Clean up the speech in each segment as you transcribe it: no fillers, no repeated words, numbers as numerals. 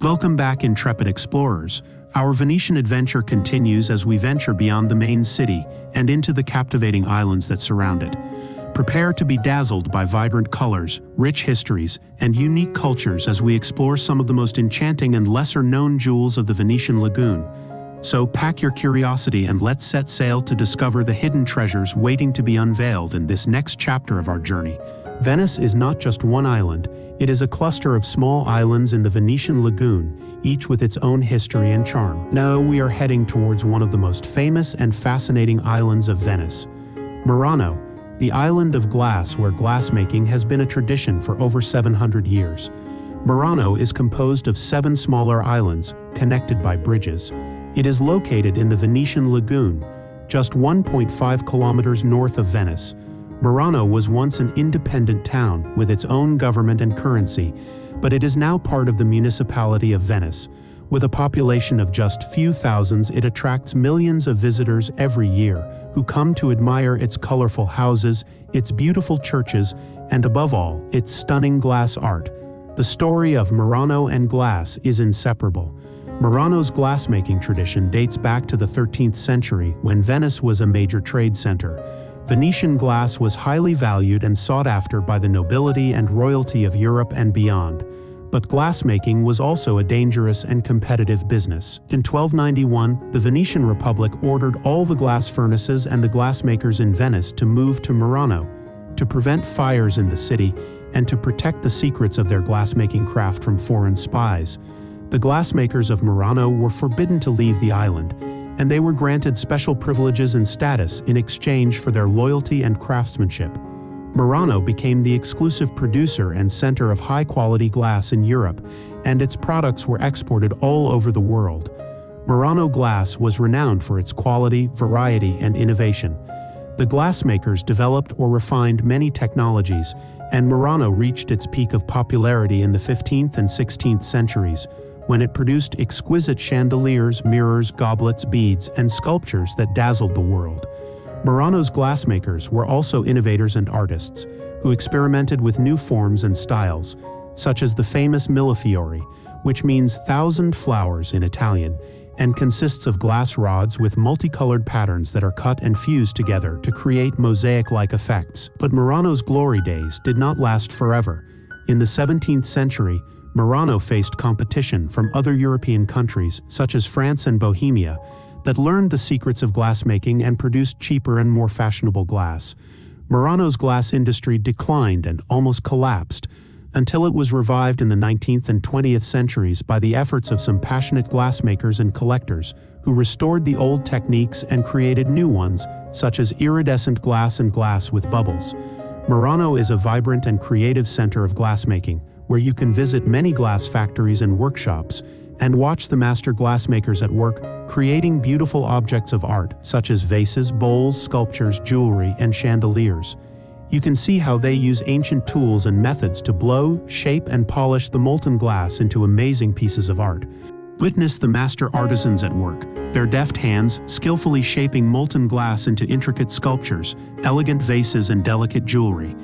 Welcome back, intrepid explorers. Our Venetian adventure continues as we venture beyond the main city and into the captivating islands that surround it. Prepare to be dazzled by vibrant colors, rich histories, and unique cultures as we explore some of the most enchanting and lesser-known jewels of the Venetian lagoon. So pack your curiosity and let's set sail to discover the hidden treasures waiting to be unveiled in this next chapter of our journey. Venice is not just one island, it is a cluster of small islands in the Venetian lagoon, each with its own history and charm. Now we are heading towards one of the most famous and fascinating islands of Venice, Murano, the island of glass where glassmaking has been a tradition for over 700 years. Murano is composed of 7 smaller islands, connected by bridges. It is located in the Venetian lagoon, just 1.5 kilometers north of Venice. Murano was once an independent town with its own government and currency, but it is now part of the municipality of Venice. With a population of just few thousands, it attracts millions of visitors every year who come to admire its colorful houses, its beautiful churches, and above all, its stunning glass art. The story of Murano and glass is inseparable. Murano's glassmaking tradition dates back to the 13th century when Venice was a major trade center. Venetian glass was highly valued and sought after by the nobility and royalty of Europe and beyond. But glassmaking was also a dangerous and competitive business. In 1291, the Venetian Republic ordered all the glass furnaces and the glassmakers in Venice to move to Murano, to prevent fires in the city and to protect the secrets of their glassmaking craft from foreign spies. The glassmakers of Murano were forbidden to leave the island, and they were granted special privileges and status in exchange for their loyalty and craftsmanship. Murano became the exclusive producer and center of high-quality glass in Europe, and its products were exported all over the world. Murano glass was renowned for its quality, variety, and innovation. The glassmakers developed or refined many technologies, and Murano reached its peak of popularity in the 15th and 16th centuries, when it produced exquisite chandeliers, mirrors, goblets, beads, and sculptures that dazzled the world. Murano's glassmakers were also innovators and artists, who experimented with new forms and styles, such as the famous millefiori, which means thousand flowers in Italian, and consists of glass rods with multicolored patterns that are cut and fused together to create mosaic-like effects. But Murano's glory days did not last forever. In the 17th century, Murano faced competition from other European countries, such as France and Bohemia, that learned the secrets of glassmaking and produced cheaper and more fashionable glass. Murano's glass industry declined and almost collapsed, until it was revived in the 19th and 20th centuries by the efforts of some passionate glassmakers and collectors, who restored the old techniques and created new ones, such as iridescent glass and glass with bubbles. Murano is a vibrant and creative center of glassmaking, where you can visit many glass factories and workshops, and watch the master glassmakers at work, creating beautiful objects of art, such as vases, bowls, sculptures, jewelry, and chandeliers. You can see how they use ancient tools and methods to blow, shape, and polish the molten glass into amazing pieces of art. Witness the master artisans at work, their deft hands skillfully shaping molten glass into intricate sculptures, elegant vases, and delicate jewelry.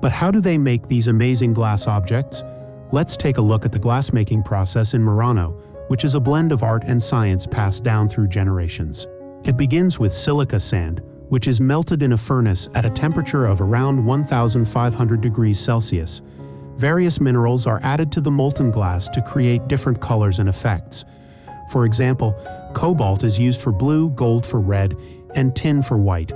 But how do they make these amazing glass objects? Let's take a look at the glassmaking process in Murano, which is a blend of art and science passed down through generations. It begins with silica sand, which is melted in a furnace at a temperature of around 1,500 degrees Celsius. Various minerals are added to the molten glass to create different colors and effects. For example, cobalt is used for blue, gold for red, and tin for white.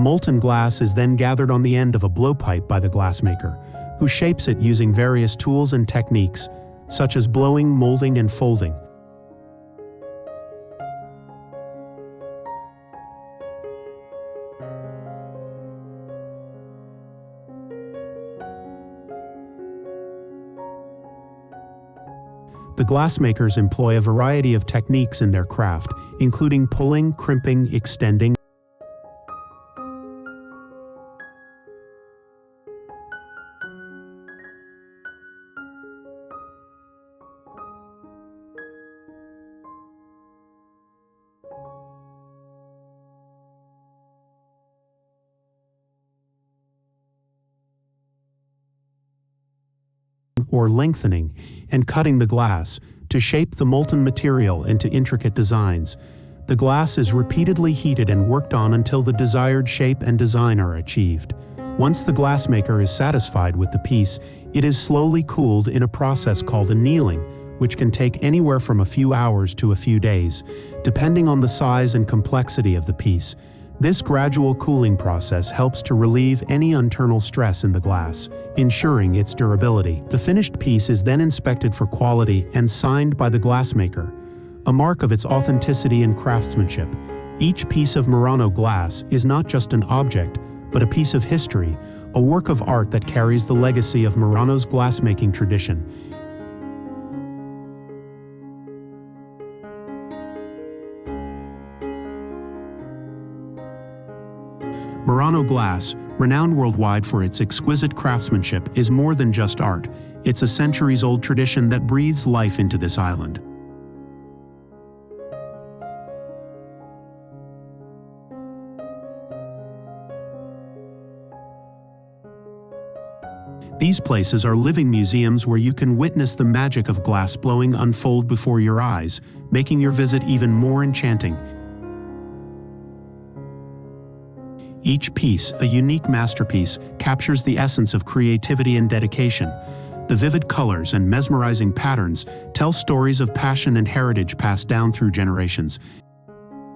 molten glass is then gathered on the end of a blowpipe by the glassmaker, who shapes it using various tools and techniques, such as blowing, molding, and folding. The glassmakers employ a variety of techniques in their craft, including pulling, crimping, extending. Or lengthening and cutting the glass to shape the molten material into intricate designs. The glass is repeatedly heated and worked on until the desired shape and design are achieved. Once the glassmaker is satisfied with the piece, it is slowly cooled in a process called annealing, which can take anywhere from a few hours to a few days, depending on the size and complexity of the piece. This gradual cooling process helps to relieve any internal stress in the glass, ensuring its durability. The finished piece is then inspected for quality and signed by the glassmaker, a mark of its authenticity and craftsmanship. Each piece of Murano glass is not just an object, but a piece of history, a work of art that carries the legacy of Murano's glassmaking tradition. Murano glass, renowned worldwide for its exquisite craftsmanship, is more than just art. It's a centuries-old tradition that breathes life into this island. These places are living museums where you can witness the magic of glass blowing unfold before your eyes, making your visit even more enchanting. Each piece, a unique masterpiece, captures the essence of creativity and dedication. The vivid colors and mesmerizing patterns tell stories of passion and heritage passed down through generations.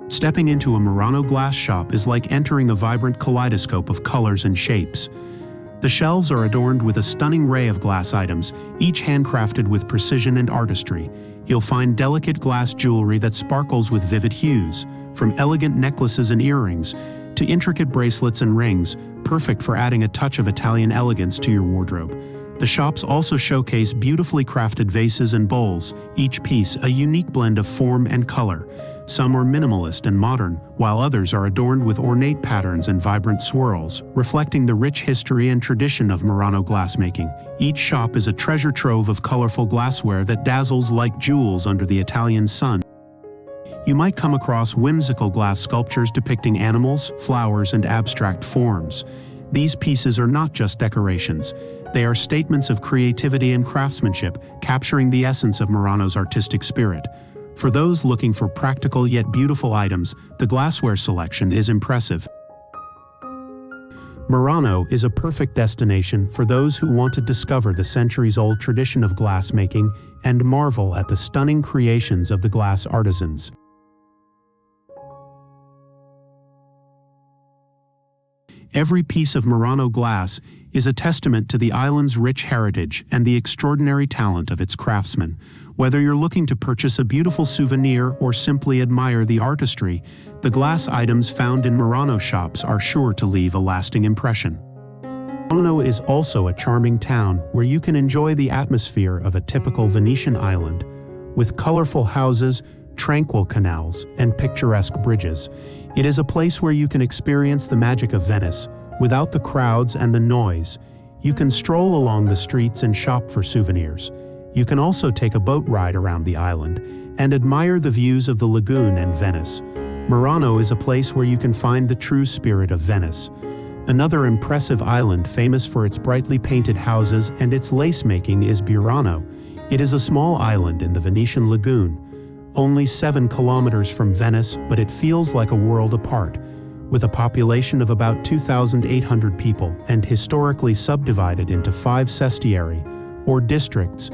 Stepping into a Murano glass shop is like entering a vibrant kaleidoscope of colors and shapes. The shelves are adorned with a stunning array of glass items, each handcrafted with precision and artistry. You'll find delicate glass jewelry that sparkles with vivid hues, from elegant necklaces and earrings to intricate bracelets and rings, perfect for adding a touch of Italian elegance to your wardrobe. The shops also showcase beautifully crafted vases and bowls, each piece a unique blend of form and color. Some are minimalist and modern, while others are adorned with ornate patterns and vibrant swirls, reflecting the rich history and tradition of Murano glassmaking. Each shop is a treasure trove of colorful glassware that dazzles like jewels under the Italian sun. You might come across whimsical glass sculptures depicting animals, flowers, and abstract forms. These pieces are not just decorations. They are statements of creativity and craftsmanship, capturing the essence of Murano's artistic spirit. For those looking for practical yet beautiful items, the glassware selection is impressive. Murano is a perfect destination for those who want to discover the centuries-old tradition of glassmaking and marvel at the stunning creations of the glass artisans. Every piece of Murano glass is a testament to the island's rich heritage and the extraordinary talent of its craftsmen. Whether you're looking to purchase a beautiful souvenir or simply admire the artistry, the glass items found in Murano shops are sure to leave a lasting impression. Burano is also a charming town where you can enjoy the atmosphere of a typical Venetian island, with colorful houses, tranquil canals, and picturesque bridges. It is a place where you can experience the magic of Venice, without the crowds and the noise. You can stroll along the streets and shop for souvenirs. You can also take a boat ride around the island and admire the views of the lagoon and Venice. Murano is a place where you can find the true spirit of Venice. Another impressive island famous for its brightly painted houses and its lace-making is Burano. It is a small island in the Venetian lagoon, only 7 kilometers from Venice, but it feels like a world apart. With a population of about 2,800 people and historically subdivided into 5 sestieri, or districts,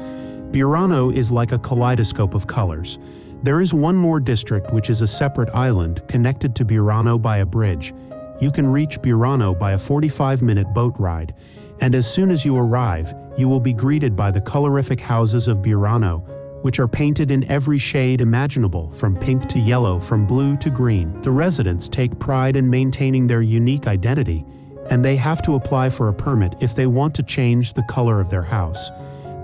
Burano is like a kaleidoscope of colors. There is one more district which is a separate island connected to Burano by a bridge. You can reach Burano by a 45-minute boat ride, and as soon as you arrive, you will be greeted by the colorific houses of Burano, which are painted in every shade imaginable, from pink to yellow, from blue to green. The residents take pride in maintaining their unique identity, and they have to apply for a permit if they want to change the color of their house.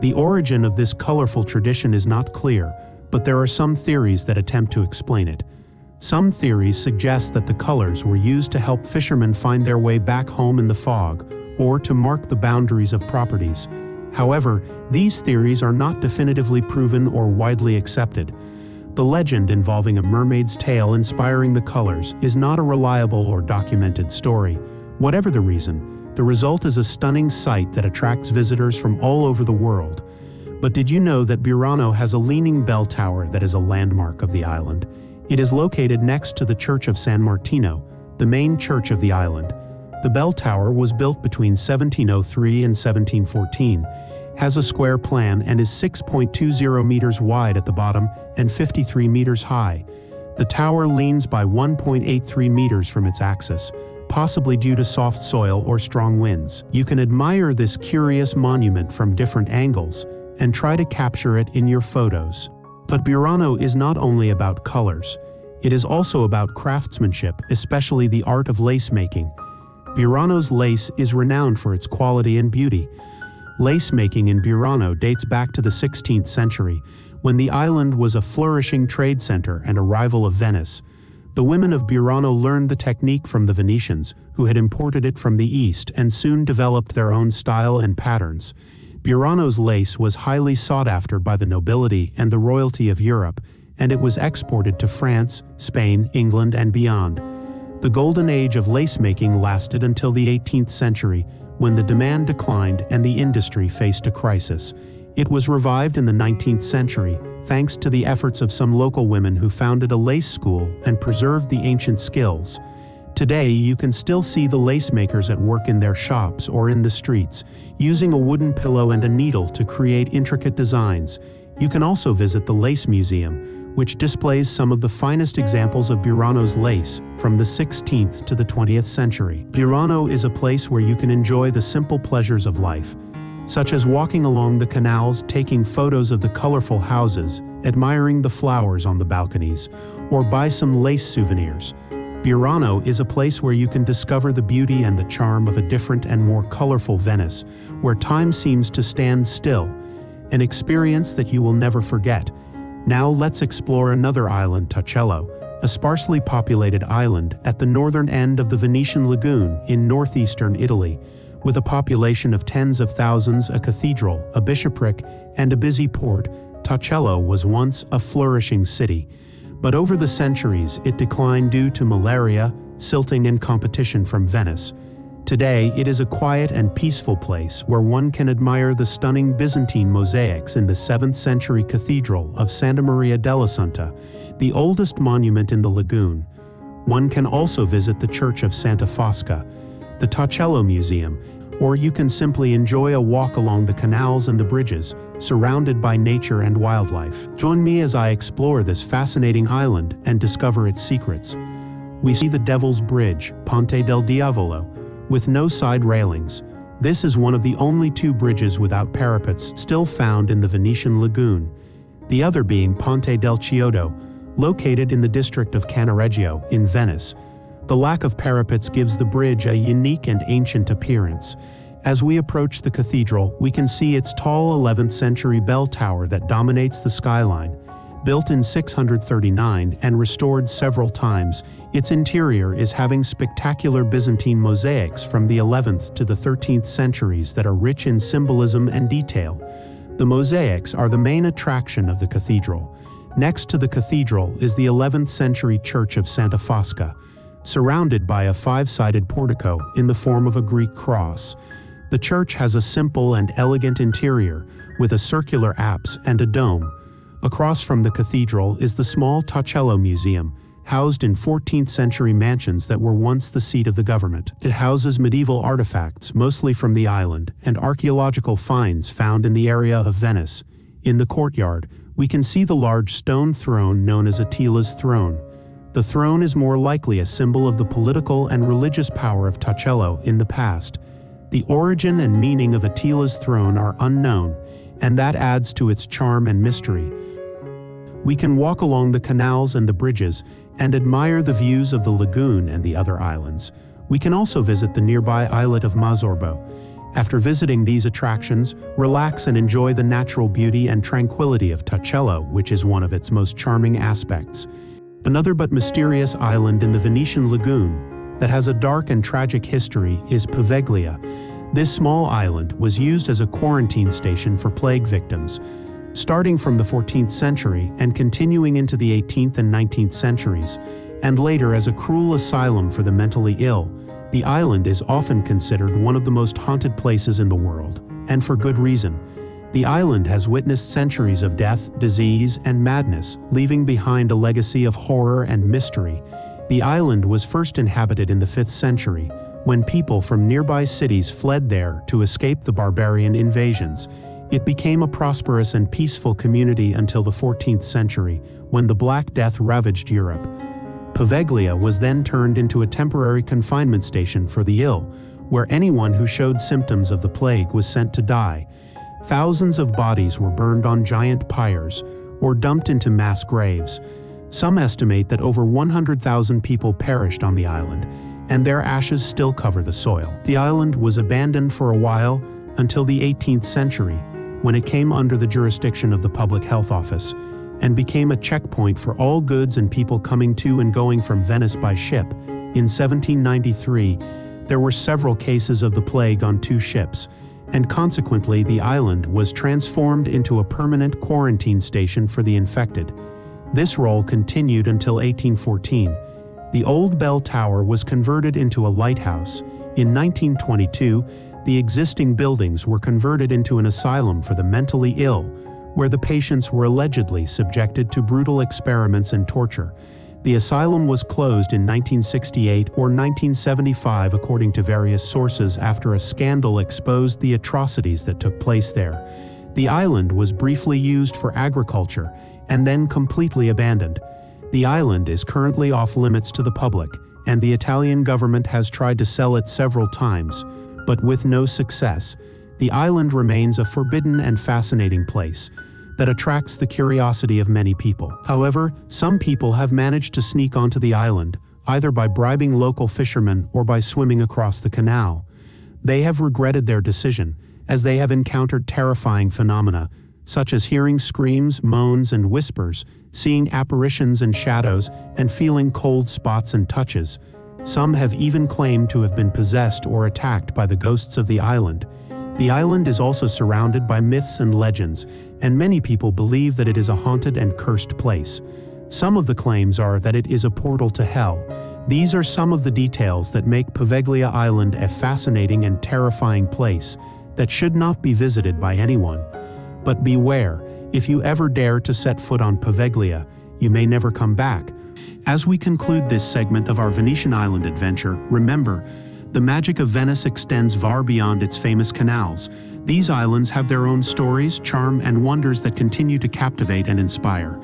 The origin of this colorful tradition is not clear, but there are some theories that attempt to explain it. Some theories suggest that the colors were used to help fishermen find their way back home in the fog, or to mark the boundaries of properties. However, these theories are not definitively proven or widely accepted. The legend involving a mermaid's tail inspiring the colors is not a reliable or documented story. Whatever the reason, the result is a stunning sight that attracts visitors from all over the world. But did you know that Burano has a leaning bell tower that is a landmark of the island? It is located next to the Church of San Martino, the main church of the island. The bell tower was built between 1703 and 1714, has a square plan, and is 6.20 meters wide at the bottom and 53 meters high. The tower leans by 1.83 meters from its axis, possibly due to soft soil or strong winds. You can admire this curious monument from different angles and try to capture it in your photos. But Burano is not only about colors. It is also about craftsmanship, especially the art of lace making. Burano's lace is renowned for its quality and beauty. Lace making in Burano dates back to the 16th century, when the island was a flourishing trade center and a rival of Venice. The women of Burano learned the technique from the Venetians, who had imported it from the east and soon developed their own style and patterns. Burano's lace was highly sought after by the nobility and the royalty of Europe, and it was exported to France, Spain, England, and beyond. The golden age of lace making lasted until the 18th century, when the demand declined and the industry faced a crisis. It was revived in the 19th century, thanks to the efforts of some local women who founded a lace school and preserved the ancient skills. Today, you can still see the lace makers at work in their shops or in the streets, using a wooden pillow and a needle to create intricate designs. You can also visit the Lace Museum, which displays some of the finest examples of Burano's lace from the 16th to the 20th century. Burano is a place where you can enjoy the simple pleasures of life, such as walking along the canals, taking photos of the colorful houses, admiring the flowers on the balconies, or buy some lace souvenirs. Burano is a place where you can discover the beauty and the charm of a different and more colorful Venice, where time seems to stand still, an experience that you will never forget. Now let's explore another island, Torcello, a sparsely populated island at the northern end of the Venetian lagoon in northeastern Italy. With a population of tens of thousands, a cathedral, a bishopric, and a busy port, Torcello was once a flourishing city. But over the centuries, it declined due to malaria, silting, and competition from Venice. Today, it is a quiet and peaceful place where one can admire the stunning Byzantine mosaics in the 7th century Cathedral of Santa Maria dell'Assunta, the oldest monument in the lagoon. One can also visit the Church of Santa Fosca, the Torcello Museum, or you can simply enjoy a walk along the canals and the bridges, surrounded by nature and wildlife. Join me as I explore this fascinating island and discover its secrets. We see the Devil's Bridge, Ponte del Diavolo, with no side railings. This is one of the only two bridges without parapets still found in the Venetian lagoon, the other being Ponte del Chiodo, located in the district of Cannaregio in Venice. The lack of parapets gives the bridge a unique and ancient appearance. As we approach the cathedral, we can see its tall 11th century bell tower that dominates the skyline. Built in 639 and restored several times, its interior is having spectacular Byzantine mosaics from the 11th to the 13th centuries that are rich in symbolism and detail. The mosaics are the main attraction of the cathedral. Next to the cathedral is the 11th century Church of Santa Fosca, surrounded by a five-sided portico in the form of a Greek cross. The church has a simple and elegant interior, with a circular apse and a dome. Across from the cathedral is the small Torcello Museum, housed in 14th century mansions that were once the seat of the government. It houses medieval artifacts, mostly from the island, and archaeological finds found in the area of Venice. In the courtyard, we can see the large stone throne known as Attila's throne. The throne is more likely a symbol of the political and religious power of Torcello in the past. The origin and meaning of Attila's throne are unknown, and that adds to its charm and mystery. We can walk along the canals and the bridges and admire the views of the lagoon and the other islands. We can also visit the nearby islet of Mazorbo. After visiting these attractions, relax and enjoy the natural beauty and tranquility of Torcello, which is one of its most charming aspects. Another but mysterious island in the Venetian lagoon that has a dark and tragic history is Poveglia. This small island was used as a quarantine station for plague victims. Starting from the 14th century and continuing into the 18th and 19th centuries, and later as a cruel asylum for the mentally ill, the island is often considered one of the most haunted places in the world, and for good reason. The island has witnessed centuries of death, disease, and madness, leaving behind a legacy of horror and mystery. The island was first inhabited in the 5th century, when people from nearby cities fled there to escape the barbarian invasions. It became a prosperous and peaceful community until the 14th century, when the Black Death ravaged Europe. Poveglia was then turned into a temporary confinement station for the ill, where anyone who showed symptoms of the plague was sent to die. Thousands of bodies were burned on giant pyres, or dumped into mass graves. Some estimate that over 100,000 people perished on the island, and their ashes still cover the soil. The island was abandoned for a while until the 18th century, when it came under the jurisdiction of the Public Health Office, and became a checkpoint for all goods and people coming to and going from Venice by ship. In 1793, there were several cases of the plague on 2 ships, and consequently the island was transformed into a permanent quarantine station for the infected. This role continued until 1814. The old bell tower was converted into a lighthouse. In 1922, the existing buildings were converted into an asylum for the mentally ill, where the patients were allegedly subjected to brutal experiments and torture. The asylum was closed in 1968 or 1975 according to various sources after a scandal exposed the atrocities that took place there. The island was briefly used for agriculture and then completely abandoned. The island is currently off limits to the public, and the Italian government has tried to sell it several times, but with no success. The island remains a forbidden and fascinating place that attracts the curiosity of many people. However, some people have managed to sneak onto the island, either by bribing local fishermen or by swimming across the canal. They have regretted their decision, as they have encountered terrifying phenomena, such as hearing screams, moans, and whispers, seeing apparitions and shadows, and feeling cold spots and touches. Some have even claimed to have been possessed or attacked by the ghosts of the island. The island is also surrounded by myths and legends, and many people believe that it is a haunted and cursed place. Some of the claims are that it is a portal to hell. These are some of the details that make Poveglia Island a fascinating and terrifying place that should not be visited by anyone. But beware, if you ever dare to set foot on Poveglia, you may never come back. As we conclude this segment of our Venetian island adventure, remember, the magic of Venice extends far beyond its famous canals. These islands have their own stories, charm, and wonders that continue to captivate and inspire.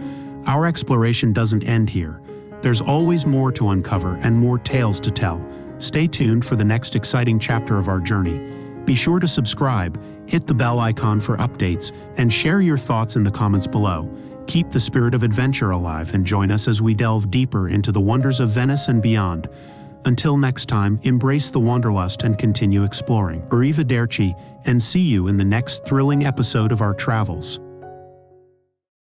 Our exploration doesn't end here. There's always more to uncover and more tales to tell. Stay tuned for the next exciting chapter of our journey. Be sure to subscribe, hit the bell icon for updates, and share your thoughts in the comments below. Keep the spirit of adventure alive and join us as we delve deeper into the wonders of Venice and beyond. Until next time, embrace the wanderlust and continue exploring. Arrivederci, and see you in the next thrilling episode of our travels.